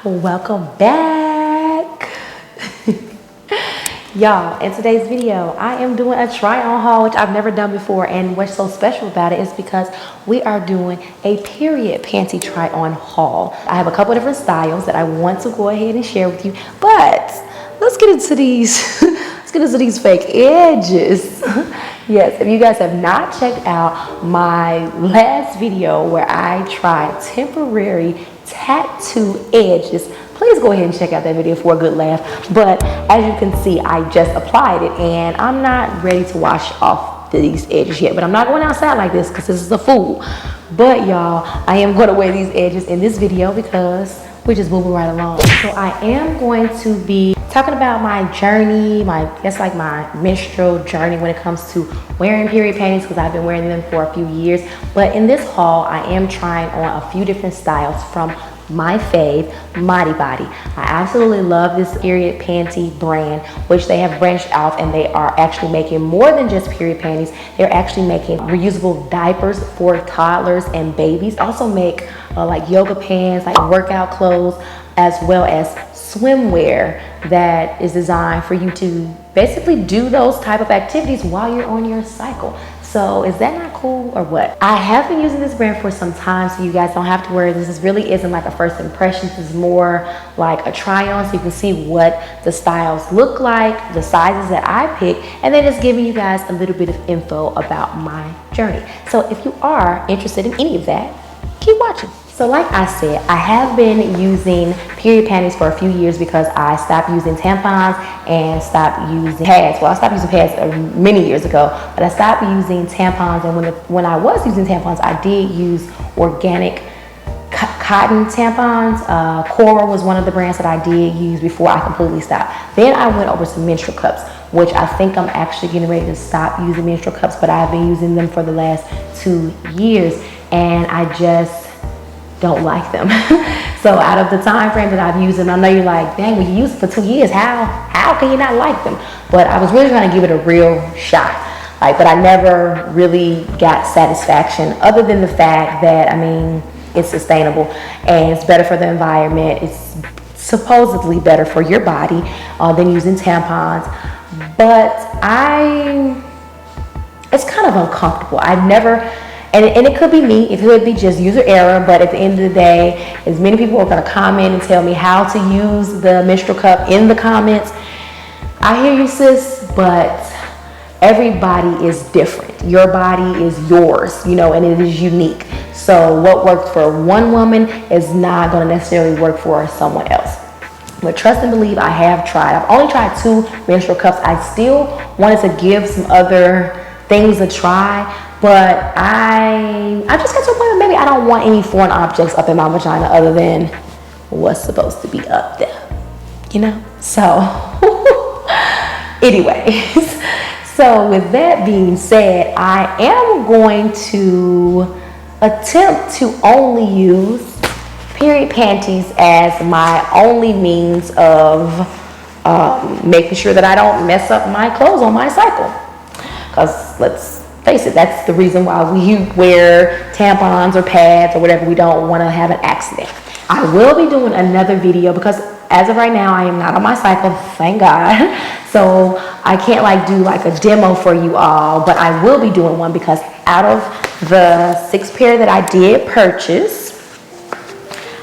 Welcome back. Y'all, in today's video, I am doing a try on haul, which I've never done before. And what's so special about it is because we are doing a period panty try on haul. I have a couple of different styles that I want to go ahead and share with you, but let's get into these let's get into these fake edges. Yes, if you guys have not checked out my last video where I tried temporary tattoo edges, please go ahead and check out that video for a good laugh. But as you can see, I just applied it and I'm not ready to wash off these edges yet. But I'm not going outside like this because this is a fool. But y'all, I am going to wear these edges in this video because we're just moving right along. So I am going to be talking about my journey, my menstrual journey when it comes to wearing period panties, because I've been wearing them for a few years. But in this haul, I am trying on a few different styles from my fave, ModiBodi. I absolutely love this period panty brand, which they have branched out and they are actually making more than just period panties. They're actually making reusable diapers for toddlers and babies. Also make like yoga pants, like workout clothes, as well as swimwear that is designed for you to basically do those type of activities while you're on your cycle. So is that not cool or what? I have been using this brand for some time, so you guys don't have to worry. This really isn't like a first impression. This is more like a try on, so you can see what the styles look like, the sizes that I pick, and then just giving you guys a little bit of info about my journey. So if you are interested in any of that, keep watching. So like I said, I have been using period panties for a few years because I stopped using tampons and stopped using pads. Well, I stopped using pads many years ago, but I stopped using tampons. And when I was using tampons, I did use organic cotton tampons. Cora was one of the brands that I did use before I completely stopped. Then I went over to menstrual cups, which I think I'm actually getting ready to stop using menstrual cups, but I've been using them for the last 2 years and I just don't like them. So out of the time frame that I've used them, I know you're like, dang, when you use it for 2 years, how can you not like them? But I was really trying to give it a real shot. But I never really got satisfaction other than the fact that, I mean, it's sustainable and it's better for the environment. It's supposedly better for your body than using tampons. But it's kind of uncomfortable. I've never, and it could be me, it could be just user error, but at the end of the day, as many people are going to comment and tell me how to use the menstrual cup in the comments. I hear you, sis, but everybody is different. Your body is yours, and it is unique. So what worked for one woman is not going to necessarily work for someone else. But trust and believe, I have tried. I've only tried 2 menstrual cups. I still wanted to give some other things a try. But I just got to a point where maybe I don't want any foreign objects up in my vagina other than what's supposed to be up there, So, anyways, so with that being said, I am going to attempt to only use period panties as my only means of making sure that I don't mess up my clothes on my cycle. Because let's face it, that's the reason why we wear tampons or pads or whatever. We don't want to have an accident. I will be doing another video because as of right now, I am not on my cycle, thank God. So I can't do a demo for you all, but I will be doing one because out of the 6 pair that I did purchase,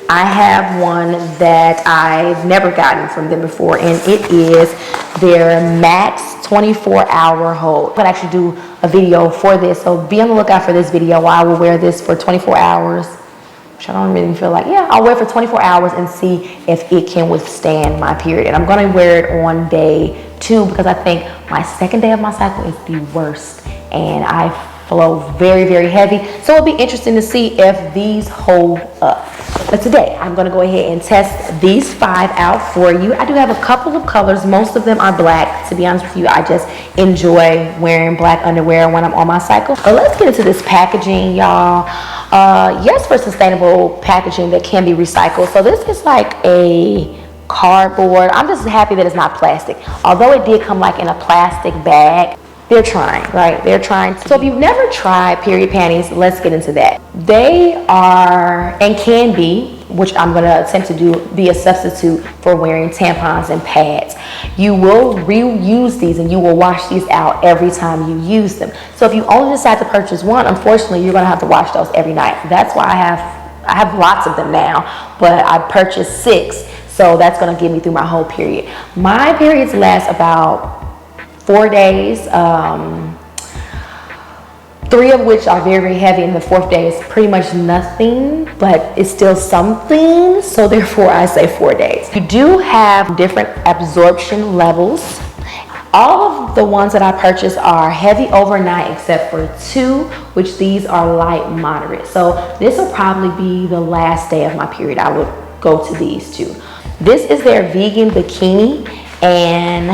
I have one that I've never gotten from them before, and it is their max 24-hour hold. I'm gonna actually do a video for this, so be on the lookout for this video. I will wear this for 24 hours, which I don't really feel like, I'll wear it for 24 hours and see if it can withstand my period. And I'm gonna wear it on day 2 because I think my second day of my cycle is the worst, and I flow very, very heavy. So it'll be interesting to see if these hold up. But today, I'm gonna go ahead and test these 5 out for you. I do have a couple of colors. Most of them are black. To be honest with you, I just enjoy wearing black underwear when I'm on my cycle. So let's get into this packaging, y'all. Yes, for sustainable packaging that can be recycled. So this is like a cardboard. I'm just happy that it's not plastic. Although it did come in a plastic bag. they're trying, right? They're trying. So if you've never tried period panties, let's get into that. They are, and can be, which I'm gonna attempt to do, be a substitute for wearing tampons and pads. You will reuse these and you will wash these out every time you use them. So if you only decide to purchase one, unfortunately, you're gonna have to wash those every night. That's why I have lots of them now, but I purchased 6. So that's gonna get me through my whole period. My periods last about 4 days, 3 of which are very, very heavy, and the 4th day is pretty much nothing, but it's still something. So therefore I say 4 days. You do have different absorption levels. All of the ones that I purchased are heavy overnight except for 2, which these are light moderate. So this will probably be the last day of my period. I would go to these 2. This is their vegan bikini, and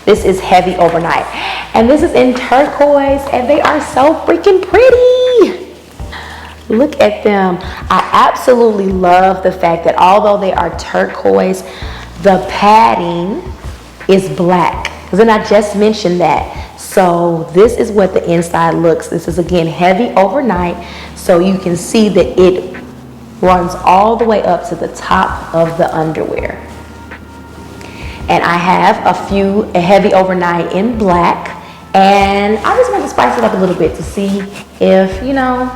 this is heavy overnight. And this is in turquoise, and they are so freaking pretty. Look at them. I absolutely love the fact that although they are turquoise, the padding is black. Then I just mentioned that. So this is what the inside looks. This is again heavy overnight. So you can see that it runs all the way up to the top of the underwear. And I have a heavy overnight in black. And I just want to spice it up a little bit to see if, you know,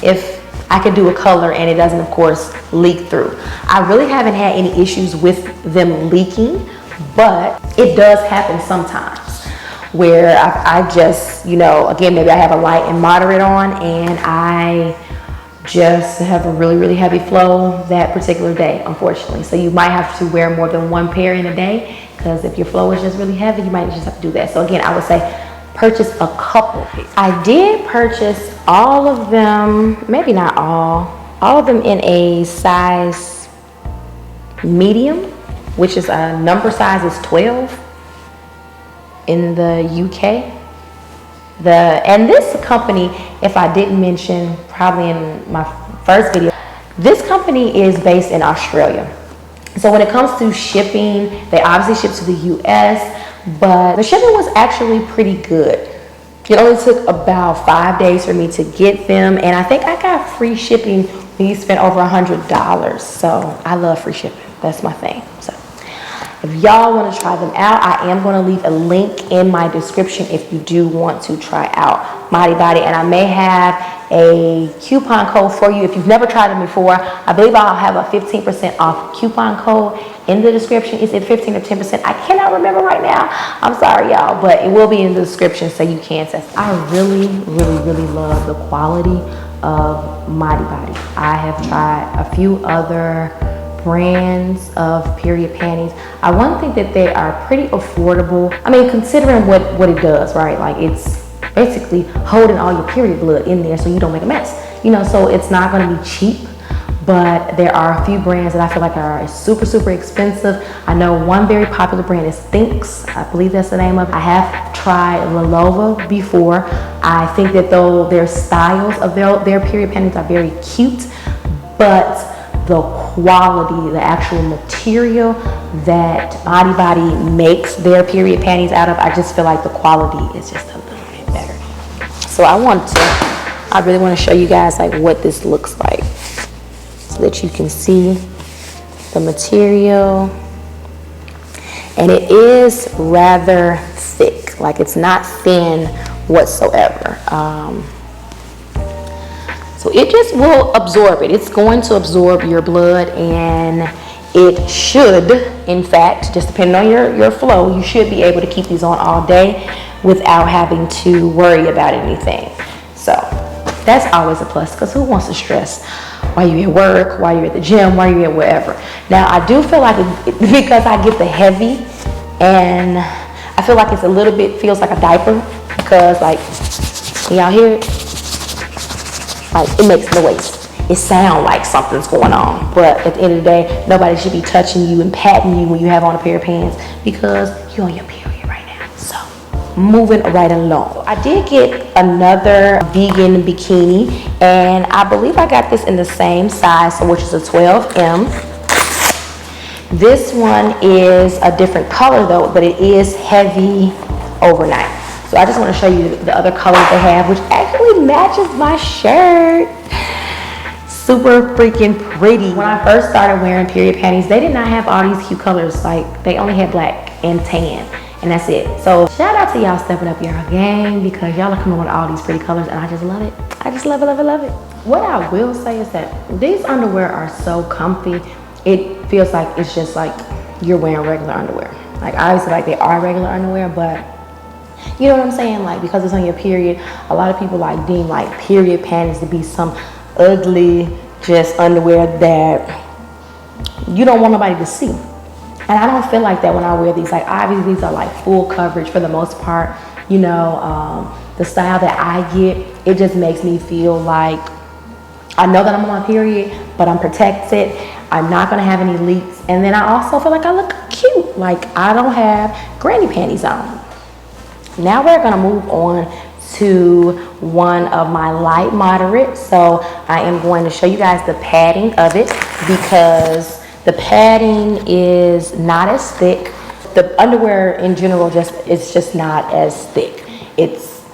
if I could do a color and it doesn't, of course, leak through. I really haven't had any issues with them leaking, but it does happen sometimes where I just, you know, again, maybe I have a light and moderate on and I just have a really, really heavy flow that particular day, unfortunately. So you might have to wear more than 1 pair in a day, because if your flow is just really heavy, you might just have to do that. So again, I would say purchase a couple. I did purchase all of them, maybe not all of them in a size medium, which is a number size is 12 in the UK. And this company, if I didn't mention probably in my first video, this company is based in Australia. So when it comes to shipping, they obviously ship to the US, but the shipping was actually pretty good. It only took about 5 days for me to get them, and I think I got free shipping when you spent over $100. So I love free shipping. That's my thing. So if y'all want to try them out, I am going to leave a link in my description if you do want to try out ModiBodi, and I may have a coupon code for you if you've never tried them before. I believe I'll have a 15% off coupon code in the description. Is it 15 or 10%? I cannot remember right now. I'm sorry, y'all, but it will be in the description so you can test. I really, really, really love the quality of ModiBodi. I have tried a few other brands of period panties. I want to think that they are pretty affordable. I mean, considering what it does, right? Like, it's basically holding all your period blood in there so you don't make a mess, you know. So it's not going to be cheap, but there are a few brands that I feel like are super, super expensive. I know one very popular brand is Thinks. I believe that's the name of it. I have tried Lolova before. I think that though their styles of their period panties are very cute, but the quality, the actual material that ModiBodi makes their period panties out of, I just feel like the quality is just a little bit better. So I really want to show you guys like what this looks like so that you can see the material. And it is rather thick, like it's not thin whatsoever. So it just will absorb it. It's going to absorb your blood, and it should, in fact, just depending on your flow, you should be able to keep these on all day without having to worry about anything. So that's always a plus, because who wants to stress while you're at work, while you're at the gym, while you're at wherever. Now I do feel like because I get the heavy, and I feel like it's a little bit, feels like a diaper, because like, y'all hear it? Like, it makes noise. It sounds like something's going on, but at the end of the day, nobody should be touching you and patting you when you have on a pair of pants, because you're on your period right now. So moving right along, I did get another vegan bikini, and I believe I got this in the same size, so which is a 12M. This one is a different color though, but it is heavy overnight. So I just want to show you the other colors they have, which actually matches my shirt. Super freaking pretty. When I first started wearing period panties, they did not have all these cute colors. Like, they only had black and tan, and that's it. So shout out to y'all stepping up y'all game, because y'all are coming with all these pretty colors, and I just love it. I just love it, love it, love it. What I will say is that these underwear are so comfy. It feels like it's just like you're wearing regular underwear. Like, obviously, like, they are regular underwear, but you know what I'm saying? Like, because it's on your period, a lot of people like deem like period panties to be some ugly just underwear that you don't want nobody to see. And I don't feel like that when I wear these. Like, obviously these are like full coverage for the most part. You know, the style that I get, it just makes me feel like I know that I'm on my period, but I'm protected. I'm not gonna have any leaks. And then I also feel like I look cute. Like, I don't have granny panties on. Now we're gonna move on to one of my light moderate. So I am going to show you guys the padding of it, because the padding is not as thick. The underwear in general it's just not as thick. It's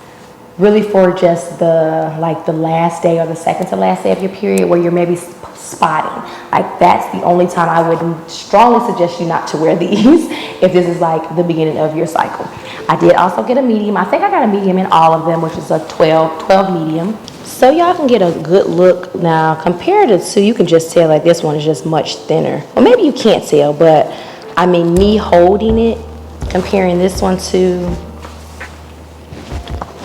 really for just the last day or the second to last day of your period, where you're maybe spotting. Like, that's the only time I would strongly suggest you not to wear these if this is like the beginning of your cycle. I did also get a medium. I think I got a medium in all of them, which is a 12 medium. So y'all can get a good look. Now, compared to two, you can just tell like this one is just much thinner. Well, maybe you can't tell, but I mean, me holding it, comparing this one to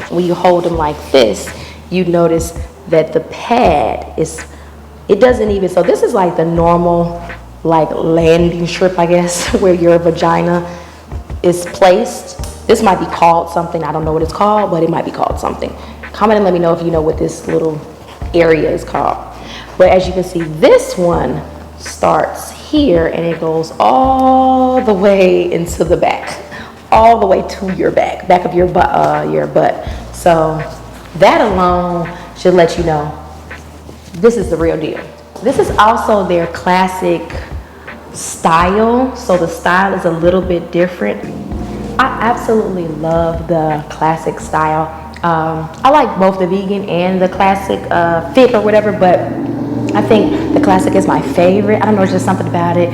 when you hold them like this, you notice that the pad it doesn't even, so this is like the normal like landing strip, I guess, where your vagina is placed. This might be called something. I don't know what it's called, but it might be called something. Comment and let me know if you know what this little area is called. But as you can see, this one starts here and it goes all the way into the back, all the way to your back of your butt. So that alone should let you know this is the real deal. This is also their classic style. So the style is a little bit different. I absolutely love the classic style. I like both the vegan and the classic fit or whatever, but I think the classic is my favorite. I don't know, it's just something about it.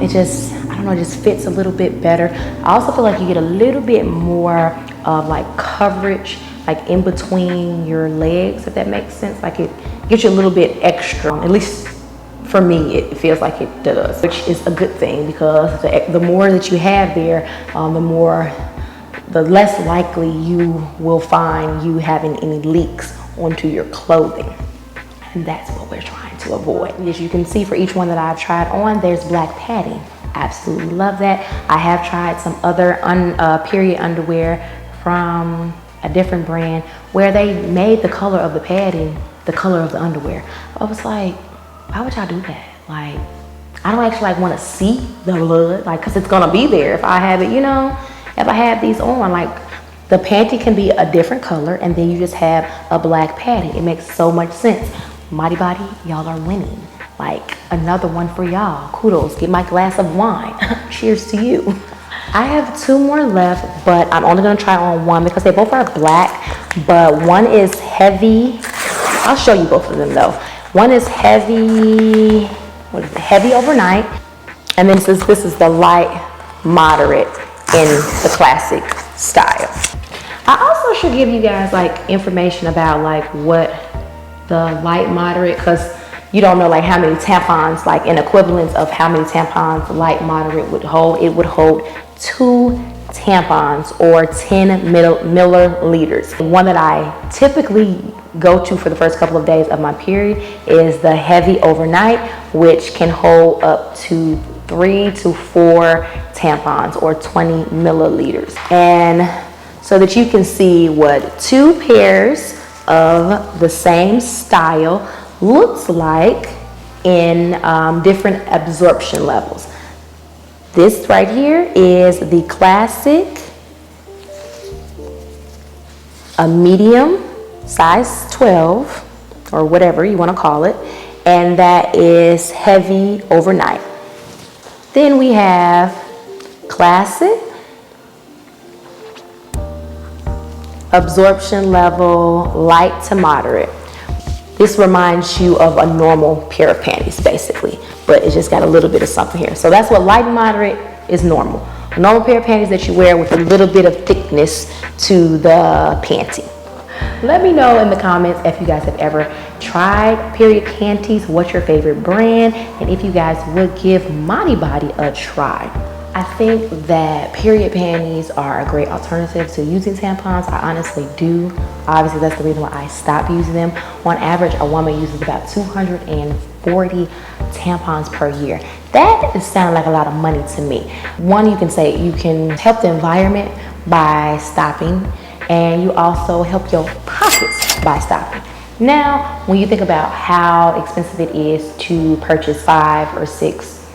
It just, I don't know, it just fits a little bit better. I also feel like you get a little bit more of like coverage, like in between your legs, if that makes sense. Like, it gives you a little bit extra, at least for me, it feels like it does, which is a good thing, because the more that you have there, the less likely you will find you having any leaks onto your clothing. And that's what we're trying to avoid. As you can see, for each one that I've tried on, there's black padding. Absolutely love that. I have tried some other period underwear from a different brand where they made the color of the padding the color of the underwear. I was like, why would y'all do that? Like, I don't actually like want to see the blood, like, cause it's gonna be there if I have it, you know, if I have these on. Like, the panty can be a different color and then you just have a black padding. It makes so much sense. ModiBodi, y'all are winning. Like, another one for y'all. Kudos, get my glass of wine. Cheers to you. I have two more left, but I'm only gonna try on one because they both are black, but one is heavy. I'll show you both of them though. One is heavy, what is it? Heavy overnight. And then since this is the light moderate in the classic style. I also should give you guys like information about like what the light moderate, because you don't know like how many tampons, like an equivalence of how many tampons light moderate would hold. It would hold 2 tampons or 10 milliliters. The one that I typically go to for the first couple of days of my period is the heavy overnight, which can hold up to 3 to 4 tampons or 20 milliliters. And so that you can see what 2 pairs of the same style looks like in different absorption levels. This right here is the classic, a medium, size 12, or whatever you want to call it, and that is heavy overnight. Then we have classic, absorption level light to moderate. This reminds you of a normal pair of panties basically, but it's just got a little bit of something here. So that's what light and moderate is normal. A normal pair of panties that you wear with a little bit of thickness to the panty. Let me know in the comments if you guys have ever tried period panties, what's your favorite brand, and if you guys would give ModiBodi a try. I think that period panties are a great alternative to using tampons. I honestly do. Obviously, that's the reason why I stopped using them. On average, a woman uses about 240 tampons per year. That sounds like a lot of money to me. One, you can say you can help the environment by stopping, and you also help your pockets by stopping. Now, when you think about how expensive it is to purchase 5 or 6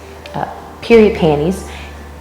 period panties,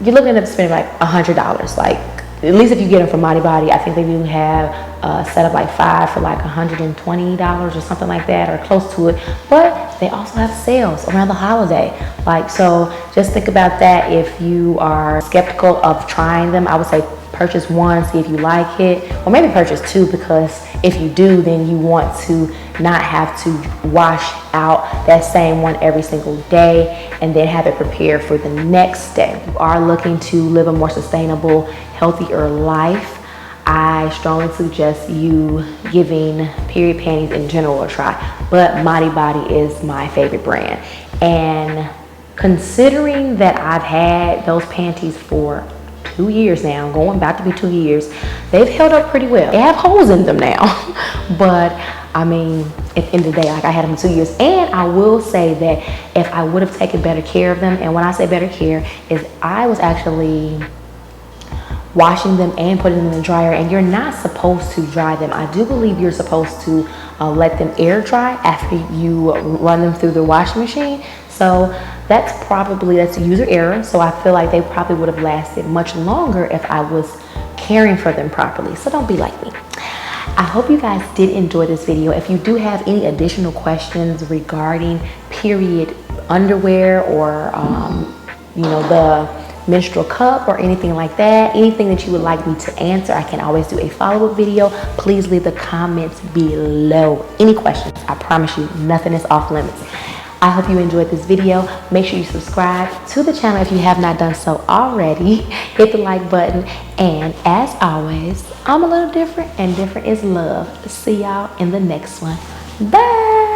you're looking at spending like $100. Like, at least if you get them from ModiBodi, I think they do have a set of like 5 for like $120 or something like that, or close to it. But they also have sales around the holiday. Like, so just think about that. If you are skeptical of trying them, I would say purchase one, see if you like it, or maybe purchase 2, because if you do, then you want to not have to wash out that same one every single day and then have it prepared for the next day. If you are looking to live a more sustainable, healthier life, I strongly suggest you giving period panties in general a try. But ModiBodi is my favorite brand. And considering that I've had those panties for 2 years now, going back to be 2 years, they've held up pretty well. They have holes in them now, but I mean, at the end of the day, like, I had them 2 years. And I will say that if I would have taken better care of them, and when I say better care, is I was actually washing them and putting them in the dryer, and you're not supposed to dry them. I do believe you're supposed to let them air dry after you run them through the washing machine. So that's user error. So I feel like they probably would have lasted much longer if I was caring for them properly. So don't be like me. I hope you guys did enjoy this video. If you do have any additional questions regarding period underwear or you know, the menstrual cup or anything like that, anything that you would like me to answer, I can always do a follow-up video. Please leave the comments below. Any questions, I promise you, nothing is off limits. I hope you enjoyed this video. Make sure you subscribe to the channel if you have not done so already. Hit the like button. And as always, I'm a little different, and different is love. See y'all in the next one. Bye.